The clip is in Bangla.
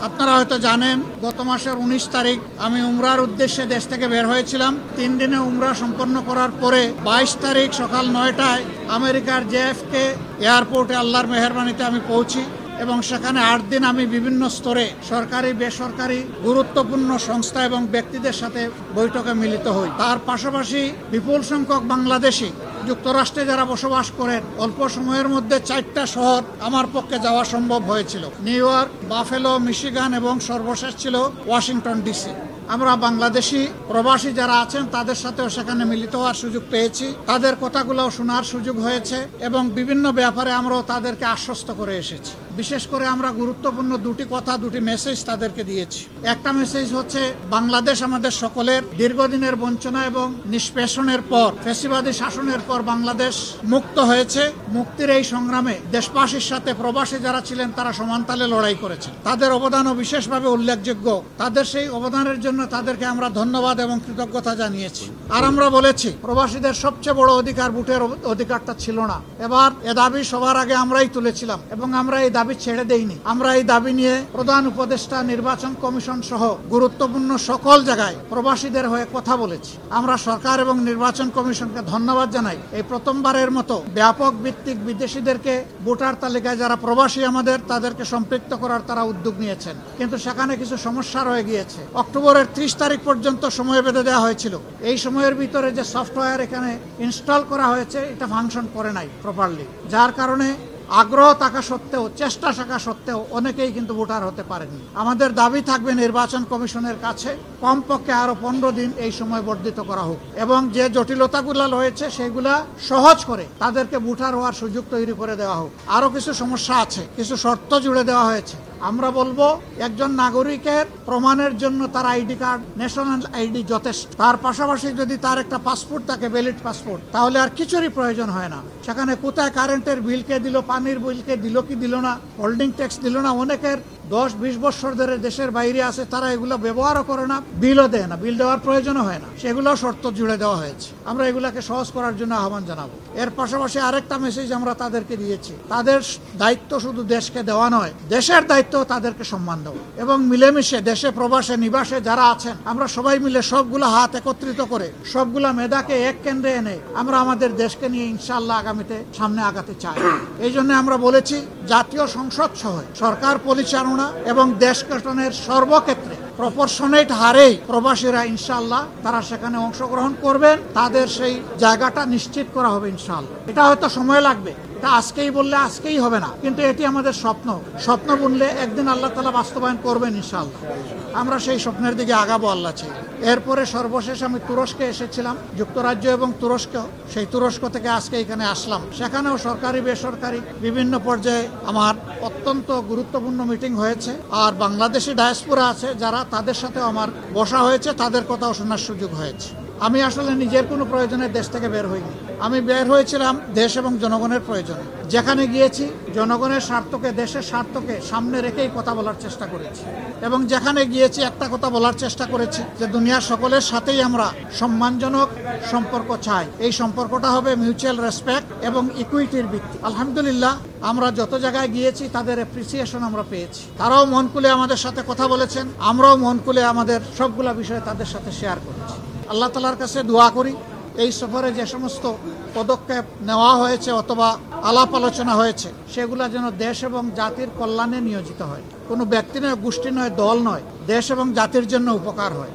আপনারা হয়তো জানেন গত মাসের 19 তারিখ আমি উমরার উদ্দেশ্যে দেশ থেকে বের হয়েছিলাম। 3 দিনে উমরা সম্পন্ন করার পরে 22 তারিখ সকাল 9টায় আমেরিকার JFK এয়ারপোর্টে আল্লাহর মেহেরবানিতে আমি পৌঁছি এবং সেখানে 8 দিন আমি বিভিন্ন স্তরে সরকারি বেসরকারি গুরুত্বপূর্ণ সংস্থা এবং ব্যক্তিদের সাথে বৈঠকে মিলিত হই। তার পাশাপাশি বিপুল সংখ্যক বাংলাদেশি যুক্তরাষ্ট্রে যারা বসবাস করেন, অল্প সময়ের মধ্যে 4টা শহর আমার পক্ষে যাওয়া সম্ভব হয়েছিল: নিউ ইয়র্ক, বাফেলো, মিশিগান এবং সর্বশেষ ছিল ওয়াশিংটন DC। আমরা বাংলাদেশি প্রবাসী যারা আছেন তাদের সাথেও সেখানে মিলিত হওয়ার সুযোগ পেয়েছি, তাদের কথাগুলো শোনার সুযোগ হয়েছে এবং বিভিন্ন ব্যাপারে আমরাও তাদেরকে আশ্বস্ত করে এসেছি। বিশেষ করে আমরা গুরুত্বপূর্ণ দুটি কথা, দুটি মেসেজ তাদেরকে দিয়েছি। একটা মেসেজ হচ্ছে, বাংলাদেশ আমাদের সকলের দীর্ঘদিনের বঞ্চনা এবং নিষ্পেষণের পর, ফ্যাসিবাদী শাসনের পর বাংলাদেশ মুক্ত হয়েছে। মুক্তির এই সংগ্রামে দেশবাসীর সাথে প্রবাসী যারা ছিলেন তারা সমানতালে লড়াই করেছেন। তাদের অবদানও বিশেষভাবে উল্লেখযোগ্য। তাদের সেই অবদানের জন্য তাদেরকে আমরা ধন্যবাদ এবং কৃতজ্ঞতা জানিয়েছি। আর আমরা বলেছি, প্রবাসীদের সবচেয়ে বড় অধিকার ভোটের অধিকারটা ছিল না। এবার এ দাবি সবার আগে আমরাই তুলেছিলাম এবং আমরা এই দাবি ছেড়ে দেইনি। আমরা এই দাবি নিয়ে প্রধান উপদেষ্টা, নির্বাচন কমিশন সহ গুরুত্বপূর্ণ সকল জায়গায় প্রবাসীদের হয়ে কথা বলেছি। আমরা সরকার এবং নির্বাচন কমিশনকে ধন্যবাদ জানাই। এই প্রথমবারের মতো ব্যাপক ভিত্তিক বিদেশিদেরকে ভোটার তালিকায় যারা প্রবাসী আমাদের, তাদেরকে সম্পৃক্ত করার তারা উদ্যোগ নিয়েছেন। কিন্তু সেখানে কিছু সমস্যা রয়ে গিয়েছে। অক্টোবরের 30 তারিখ পর্যন্ত সময় বেঁধে দেওয়া হয়েছিল। এই সময়ের ভিতরে যে সফটওয়্যার এখানে ইনস্টল করা হয়েছে এটা ফাংশন করে নাই প্রপারলি, যার কারণে আগ্রহ থাকা সত্ত্বেও, চেষ্টা থাকা সত্ত্বেও অনেকেই কিন্তু ভোটার হতে পারেনি। আমাদের দাবি থাকবে নির্বাচন কমিশনের কাছে কমপক্ষে আরো 15 দিন এই সময় বর্ধিত করা হোক এবং যে জটিলতাগুলো রয়েছে সেগুলা সহজ করে তাদেরকে ভোটার হওয়ার সুযোগ তৈরি করে দেওয়া হোক। আরো কিছু সমস্যা আছে, কিছু শর্ত জুড়ে দেওয়া হয়েছে। আমরা বলবো, একজন নাগরিকের প্রমাণের জন্য তার আইডি কার্ড, ন্যাশনাল আইডি যথেষ্ট। তার পাশাপাশি যদি তার একটা পাসপোর্ট থাকে, ভ্যালিড পাসপোর্ট, তাহলে আর কিছুরই প্রয়োজন হয় না। সেখানে কোথায় কারেন্টের বিল কে দিল, পানির বিল কে দিল কি দিল না, হোল্ডিং ট্যাক্স দিল না, অনেকের 10-20 বছর ধরে দেশের বাইরে আছে, তারা এগুলো ব্যবহারও করে না, বিলও দেয় না, বিল দেওয়ার প্রয়োজনও হয় না। সেগুলো শর্ত জুড়ে দেওয়া হয়েছে। আমরা এগুলাকে সহজ করার জন্য আহ্বান জানাবো। এর পাশাপাশি আরেকটা মেসেজ আমরা তাদেরকে দিয়েছি, তাদের দায়িত্ব শুধু দেশকে দেওয়া নয়, দেশের দায়িত্ব তাদেরকে সম্মান দেওয়া এবং মিলেমিশে দেশে প্রবাসে নিবাসে যারা আছেন, আমরা সবাই মিলে সবগুলো হাত একত্রিত করে সবগুলা মেধাকে এক কেন্দ্রে এনে আমরা আমাদের দেশকে নিয়ে ইনশাআল্লাহ আগামীতে সামনে আগাতে চাই। এই জন্য আমরা বলেছি, জাতীয় সংসদ সহ সরকার পরিচালনা এবং দেশ গঠনের সর্বক্ষেত্রে প্রপোর্শনেট হারেই প্রবাসীরা ইনশাআল্লাহ তারা সেখানে অংশগ্রহণ করবেন। তাদের সেই জায়গাটা নিশ্চিত করা হবে ইনশাআল্লাহ। এটা হয়তো সময় লাগবে, এটা আজকেই বললে আজকেই হবে না, কিন্তু এটি আমাদের স্বপ্ন বললে একদিন আল্লাহ তাআলা বাস্তবায়ন করবেন ইনশাআল্লাহ। আমরা সেই স্বপ্নের দিকে আগাবো আল্লাহ চাই। এরপরে সর্বশেষ আমি তুরস্কে এসেছিলাম, যুক্তরাজ্য এবং তুরস্ক। সেই তুরস্ক থেকে আজকে এখানে আসলাম। সেখানেও সরকারি বেসরকারি বিভিন্ন পর্যায়ে আমার অত্যন্ত গুরুত্বপূর্ণ মিটিং হয়েছে। আর বাংলাদেশি ডায়াসপোরা আছে যারা, তাদের সাথেও আমার বসা হয়েছে, তাদের কথাও শোনার সুযোগ হয়েছে। আমি আসলে নিজের কোনো প্রয়োজনে দেশ থেকে বের হইনি। আমি বের হয়েছিলাম দেশ এবং জনগণের প্রয়োজনে। যেখানে গিয়েছি জনগণের স্বার্থকে, দেশের স্বার্থকে সামনে রেখেই কথা বলার চেষ্টা করেছি এবং যেখানে গিয়েছি একটা কথা বলার চেষ্টা করেছি যে দুনিয়ার সকলের সাথেই আমরা সম্মানজনক সম্পর্ক চাই। এই সম্পর্কটা হবে মিউচুয়াল রেসপেক্ট এবং ইকুইটির ভিত্তি। আলহামদুলিল্লাহ, আমরা যত জায়গায় গিয়েছি তাদের অ্যাপ্রিসিয়েশন আমরা পেয়েছি। তারাও মন খুলে আমাদের সাথে কথা বলেছেন, আমরাও মন খুলে আমাদের সবগুলা বিষয় তাদের সাথে শেয়ার করেছি। আল্লাহ তাআলার কাছে দোয়া করি এই সফরে যে সমস্ত পদক্ষেপ নেওয়া হয়েছে অথবা আলাপ আলোচনা হয়েছে সেগুলা যেন দেশ এবং জাতির কল্যাণে নিয়োজিত হয়। কোনো ব্যক্তি নয়, গোষ্ঠী নয়, দল নয়, দেশ এবং জাতির জন্য উপকার হয়।